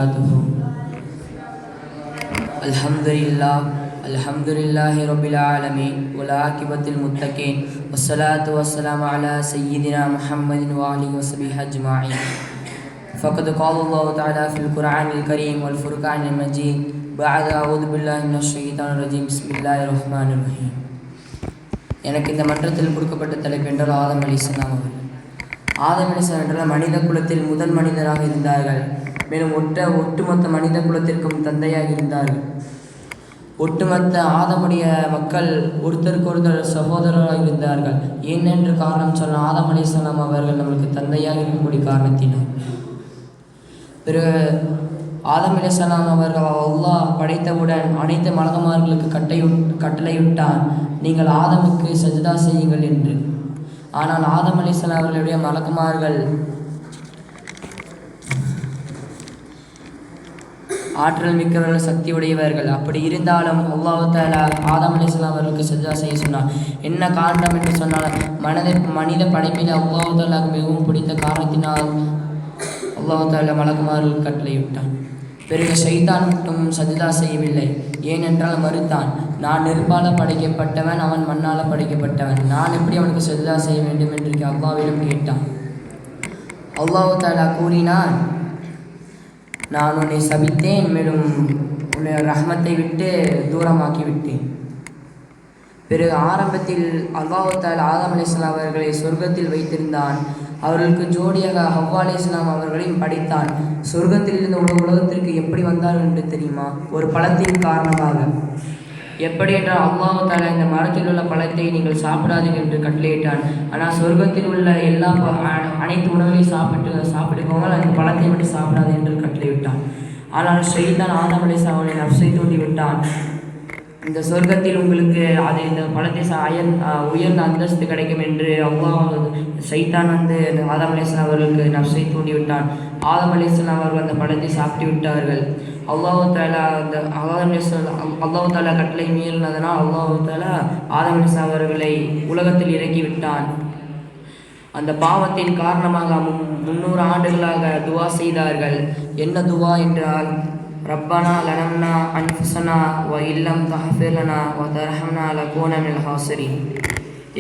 وبركاته. الحمد لله رب العالمين والعاقبة للمتقين والصلاة والسلام على سيدنا محمد وآله وصحبه أجمعين. فقد قال الله تعالى في القرآن الكريم والفرقان المجيد بعد أعوذ بالله من الشيطان الرجيم بسم الله الرحمن الرحيم. எனக்கு இந்த மன்றத்தில் கொடுக்கப்பட்ட தலைப்பு என்றால் ஆதம் அலைஹிஸ்ஸலாம் அவர்கள். ஆதம் அலைஹிஸ்ஸலாம் என்றால் மனித குலத்தில் முதல் மனிதராக இருந்தார்கள். மேலும் ஒட்டுமொத்த மனித குலத்திற்கும் தந்தையாக இருந்தார்கள். ஒட்டுமொத்த ஆதமுடைய மக்கள் ஒருத்தருக்கொருத்தர் சகோதரராக இருந்தார்கள். ஏனென்று காரணம் சொன்ன ஆதம் அலைஹிஸ்ஸலாம் அவர்கள் நம்மளுக்கு தந்தையாக இருக்கக்கூடிய காரணத்தினால். பிறகு ஆதம் அலைஹிஸ்ஸலாம் அவர்கள் அல்லாஹ் படைத்தவுடன் அனைத்து மலக்குமார்களுக்கு கட்டளையிட்டான், நீங்கள் ஆதமுக்கு சஜ்தா செய்யுங்கள் என்று. ஆனால் ஆதம் அலைஹிஸ்ஸலாம் அவர்களுடைய மலக்குமார்கள் ஆற்றல் மிக்கவர்கள், சக்தி உடையவர்கள். அப்படி இருந்தாலும் அல்லாஹ் தஆலா ஆதம் அலைஹிஸ்ஸலாம் அவர்களுக்கு சஜ்தா செய்ய சொன்னார். என்ன காரணம் என்று சொன்னால், மனித படைப்பில் அல்லாஹ் தஆலாவுக்கு மிகவும் பிடித்த காரணத்தினால் அல்லாஹ் தஆலா மலக்குமார்கள் கட்டளையிட்டான். பிறகு ஷைத்தான் மட்டும் சஜ்தா செய்யவில்லை. ஏனென்றால் மறுத்தான், நான் நெருப்பால் படைக்கப்பட்டவன், அவன் மண்ணால் படைக்கப்பட்டவன், நான் எப்படி அவனுக்கு சஜ்தா செய்ய வேண்டும் என்று அல்லாஹ்விடம் கேட்டான். அல்லாஹ் தஆலா கூறினான், நான் உன்னை சபித்தேன், மேலும் உன்னை ரஹ்மத்தை விட்டு தூரமாக்கி விட்டேன். பிறகு ஆரம்பத்தில் அல்லாஹ் தஆலா ஆதம் அலைஹிஸ்ஸலாம் அவர்களை சொர்க்கத்தில் வைத்திருந்தான். அவர்களுக்கு ஜோடியாக ஹவ்வா அலைஹிஸ்ஸலாம் அவர்களையும் படைத்தான். சொர்க்கத்தில் இருந்த உலகத்திற்கு எப்படி வந்தார்கள் என்று தெரியுமா? ஒரு பழத்தின் காரணமாக. எப்படி என்றால் அல்லாஹ் தஆலா இந்த மரத்தில் உள்ள பழத்தை நீங்கள் சாப்பிடாதீர்கள் என்று கட்டளையிட்டான். ஆனால் சொர்க்கத்தில் உள்ள அனைத்து உணவையும் சாப்பிட்டுக்கோங்க, அந்த பழத்தை மட்டும் சாப்பிடாது என்று கட்டளையிட்டான். ஆனால் ஷைத்தான் ஆதம் அலைஹிஸ்ஸலாம் அவனை நஃப்ஸை தூண்டி விட்டான். இந்த சொர்க்கத்தில் உங்களுக்கு இந்த பழத்தை உயர்ந்த அந்தஸ்து கிடைக்கும் என்று அல்லாஹ் ஷைத்தான் ஆதம் அலைஹிஸ்ஸலாம் அவர்களுக்கு நஃப்ஸை தூண்டி விட்டான். ஆதம் அலைஹிஸ்ஸலாம் அவர்கள் அந்த பழத்தை சாப்பிட்டு விட்டார்கள். அல்லாஹ் தஆலா கட்டளை மீறினதனால் அல்லாஹ் தஆலா ஆதம் அலைஹிஸ்ஸலாம் அவர்களை உலகத்தில் இறக்கி விட்டான். அந்த பாவத்தின் காரணமாக 300 ஆண்டுகளாக துவா செய்தார்கள். என்ன துவா என்றால், ரப்பனா லனம்னா அன்ஃபுஸனா வ இல்லம் தஹ்ஃபிர் லனா வ தர்ஹம்னா லகூன மினல் ஹாஸிரீன்.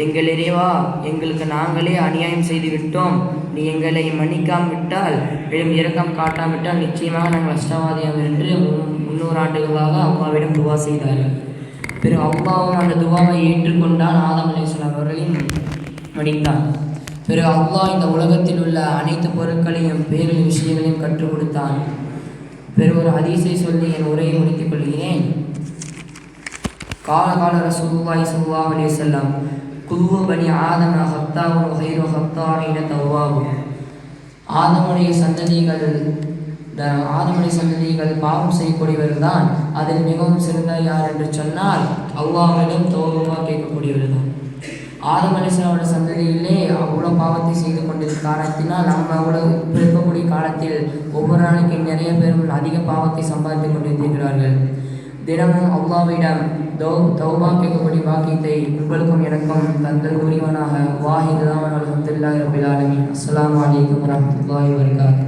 எங்கள் இறைவா, எங்களுக்கு நாங்களே அநியாயம் செய்து விட்டோம், நீ எங்களை மன்னிக்காம விட்டால், மேலும் இரக்கம் காட்டாவிட்டால் நிச்சயமாக நாங்கள் நஷ்டவாதியம் என்று 300 ஆண்டுகளாக அல்லாஹ்விடம் துவா செய்தார்கள். பிறகு அல்லாஹ்வும் அந்த துவாவை ஏற்றுக்கொண்டான். ஆதம் அலைஹிஸ்ஸலாம் அவர்களையும் மன்னித்தான். பிறகு அல்லாஹ் இந்த உலகத்தில் உள்ள அனைத்து பொருட்களையும் பேரில் விஷயங்களையும் கற்றுக் கொடுத்தான். பிறகு ஒரு ஹதீஸை சொல்லி என் உரையை முடித்துக் கொள்கிறேன். கால ரசூலுல்லாஹி ஸல்லல்லாஹு அலைஹி வஸல்லம், குல்லு பனி ஆதம ஹத்தாஉன் வ கைரு ஹத்தாஇன தவ்வாப். ஆதமுடைய சந்ததிகள் பாவம் செய்யக்கூடியவர்கள் தான். அதில் மிகவும் சிறந்த யார் என்று சொன்னால் அல்லாஹ்விடம் தௌபா கேட்கக்கூடியவர்கள் தான். ஆதம் அலைஹிஸ்ஸலாமுடைய சந்ததியிலே அவ்வளோ பாவத்தை செய்து கொண்டிருக்க காரணத்தினால் நம்ம இருக்கக்கூடிய காலத்தில் ஒவ்வொரு நாளைக்கு நிறைய பேரும் அதிக பாவத்தை சம்பாதித்து கொண்டிருக்கிறார்கள். தினமும் அல்லாஹ்விடம் தௌபா கேட்கக்கூடிய பாக்கியத்தை உங்களுக்கும் எனக்கும் தந்தல் புரிவனாக. வாஹித் அல்ஹம்துலில்லாஹி ரப்பில் ஆலமீன். அஸ்ஸலாமு அலைக்கும் வரஹ்மத்துல்லாஹி வபரகாத்துஹு.